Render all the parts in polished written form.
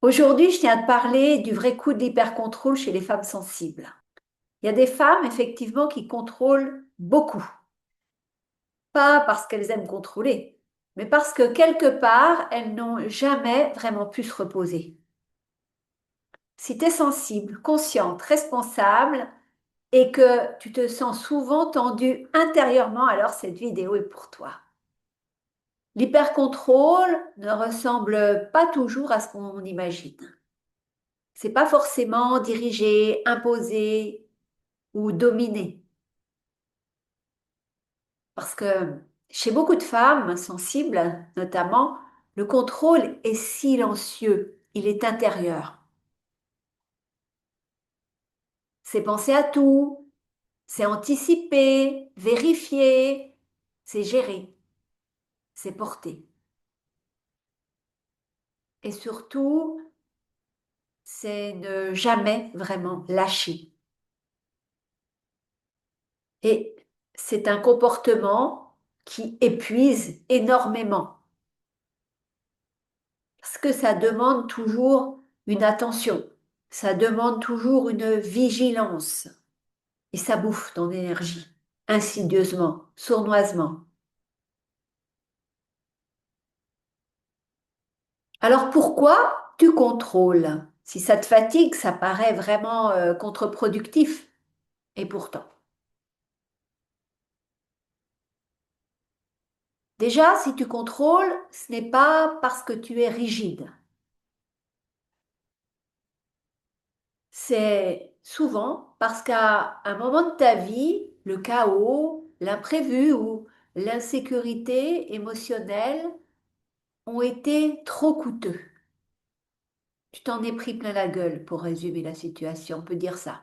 Aujourd'hui, je tiens à te parler du vrai coup de l'hypercontrôle chez les femmes sensibles. Il y a des femmes, effectivement, qui contrôlent beaucoup. Pas parce qu'elles aiment contrôler, mais parce que quelque part, elles n'ont jamais vraiment pu se reposer. Si tu es sensible, consciente, responsable et que tu te sens souvent tendue intérieurement, alors cette vidéo est pour toi. L'hypercontrôle ne ressemble pas toujours à ce qu'on imagine. C'est pas forcément diriger, imposer ou dominer. Parce que chez beaucoup de femmes sensibles, notamment, le contrôle est silencieux, il est intérieur. C'est penser à tout, c'est anticiper, vérifier, c'est gérer, c'est porter. Et surtout, c'est ne jamais vraiment lâcher. Et c'est un comportement qui épuise énormément. Parce que ça demande toujours une attention, ça demande toujours une vigilance et ça bouffe ton énergie, insidieusement, sournoisement. Alors pourquoi tu contrôles? Si ça te fatigue, ça paraît vraiment contre-productif. Et pourtant, déjà, si tu contrôles, ce n'est pas parce que tu es rigide. C'est souvent parce qu'à un moment de ta vie, le chaos, l'imprévu ou l'insécurité émotionnelle ont été trop coûteux. Tu t'en es pris plein la gueule pour résumer la situation, on peut dire ça.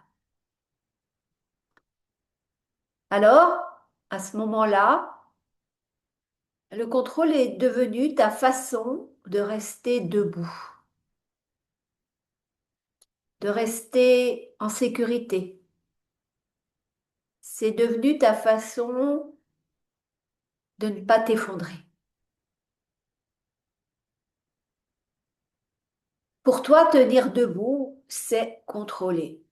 Alors, à ce moment-là, le contrôle est devenu ta façon de rester debout, de rester en sécurité. C'est devenu ta façon de ne pas t'effondrer. Pour toi, tenir debout, c'est contrôler.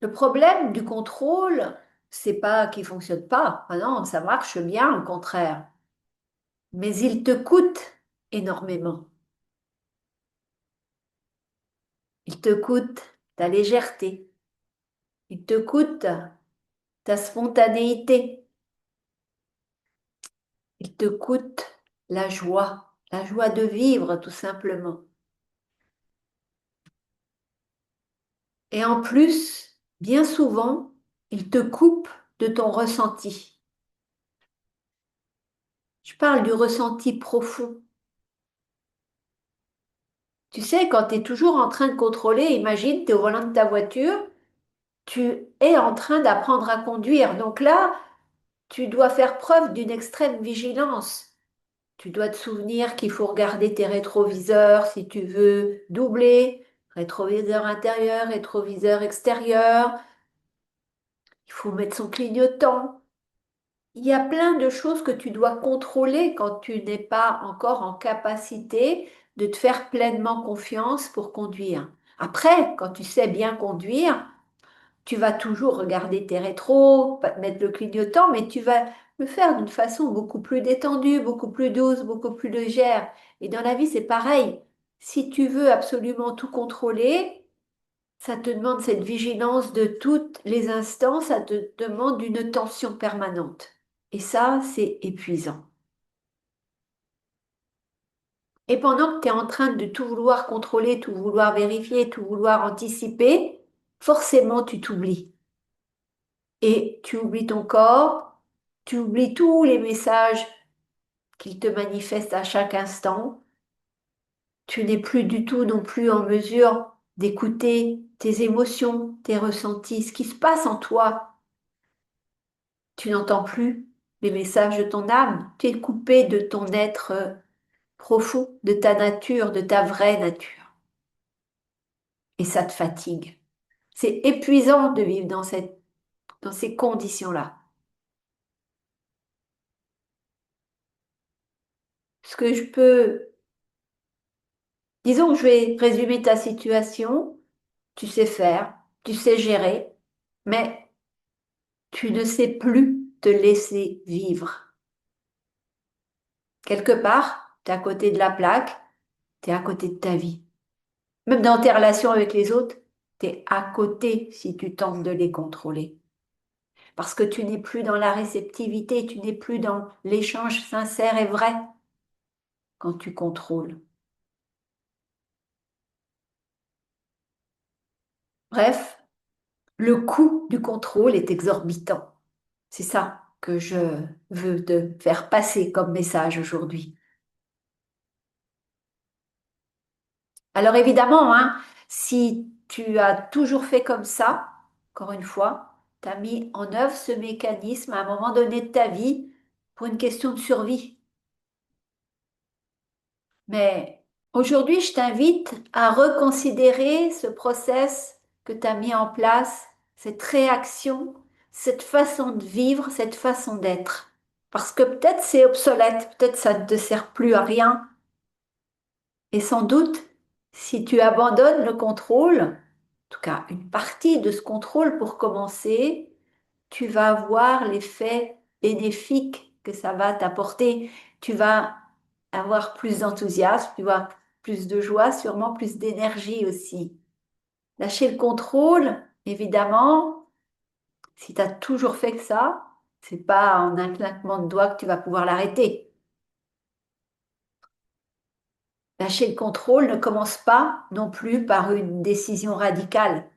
Le problème du contrôle, c'est pas qu'il fonctionne pas. Ah non, ça marche bien, au contraire. Mais il te coûte énormément. Il te coûte ta légèreté. Il te coûte ta spontanéité. Il te coûte la joie de vivre tout simplement. Et en plus, bien souvent, il te coupe de ton ressenti. Je parle du ressenti profond. Tu sais, quand tu es toujours en train de contrôler, imagine, tu es au volant de ta voiture, tu es en train d'apprendre à conduire. Donc là, tu dois faire preuve d'une extrême vigilance. Tu dois te souvenir qu'il faut regarder tes rétroviseurs si tu veux doubler, rétroviseur intérieur, rétroviseur extérieur. Il faut mettre son clignotant. Il y a plein de choses que tu dois contrôler quand tu n'es pas encore en capacité de te faire pleinement confiance pour conduire. Après, quand tu sais bien conduire, tu vas toujours regarder tes rétros, pas te mettre le clignotant, mais tu vas le faire d'une façon beaucoup plus détendue, beaucoup plus douce, beaucoup plus légère. Et dans la vie, c'est pareil. Si tu veux absolument tout contrôler, ça te demande cette vigilance de tous les instants, ça te demande une tension permanente. Et ça, c'est épuisant. Et pendant que tu es en train de tout vouloir contrôler, tout vouloir vérifier, tout vouloir anticiper, forcément, tu t'oublies. Et tu oublies ton corps, tu oublies tous les messages qu'il te manifeste à chaque instant. Tu n'es plus du tout non plus en mesure d'écouter tes émotions, tes ressentis, ce qui se passe en toi. Tu n'entends plus les messages de ton âme. Tu es coupé de ton être profond, de ta nature, de ta vraie nature. Et ça te fatigue. C'est épuisant de vivre dans ces conditions-là. Ce que je peux, disons que je vais résumer ta situation, tu sais faire, tu sais gérer, mais tu ne sais plus te laisser vivre. Quelque part, tu es à côté de la plaque, tu es à côté de ta vie. Même dans tes relations avec les autres, tu es à côté si tu tentes de les contrôler. Parce que tu n'es plus dans la réceptivité, tu n'es plus dans l'échange sincère et vrai quand tu contrôles. Bref, le coût du contrôle est exorbitant. C'est ça que je veux te faire passer comme message aujourd'hui. Alors évidemment, hein, si tu as toujours fait comme ça, encore une fois, tu as mis en œuvre ce mécanisme à un moment donné de ta vie pour une question de survie. Mais aujourd'hui, je t'invite à reconsidérer ce process que tu as mis en place, cette réaction, cette façon de vivre, cette façon d'être. Parce que peut-être c'est obsolète, peut-être ça ne te sert plus à rien. Et sans doute, si tu abandonnes le contrôle, en tout cas une partie de ce contrôle pour commencer, tu vas voir l'effet bénéfique que ça va t'apporter. Tu vas avoir plus d'enthousiasme, tu vas avoir plus de joie, sûrement plus d'énergie aussi. Lâcher le contrôle, évidemment, si tu as toujours fait que ça, c'est pas en un claquement de doigts que tu vas pouvoir l'arrêter. Lâcher le contrôle ne commence pas non plus par une décision radicale.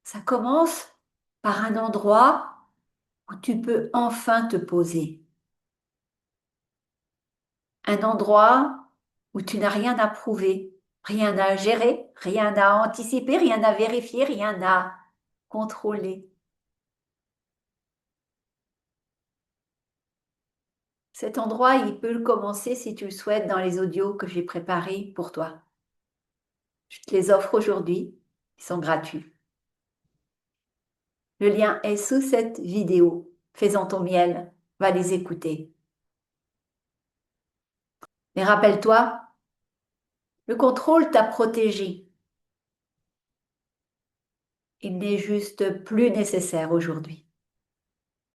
Ça commence par un endroit où tu peux enfin te poser. Un endroit où tu n'as rien à prouver, rien à gérer, rien à anticiper, rien à vérifier, rien à contrôler. Cet endroit, il peut le commencer si tu le souhaites dans les audios que j'ai préparés pour toi. Je te les offre aujourd'hui, ils sont gratuits. Le lien est sous cette vidéo. Fais-en ton miel, va les écouter. Mais rappelle-toi, le contrôle t'a protégé. Il n'est juste plus nécessaire aujourd'hui.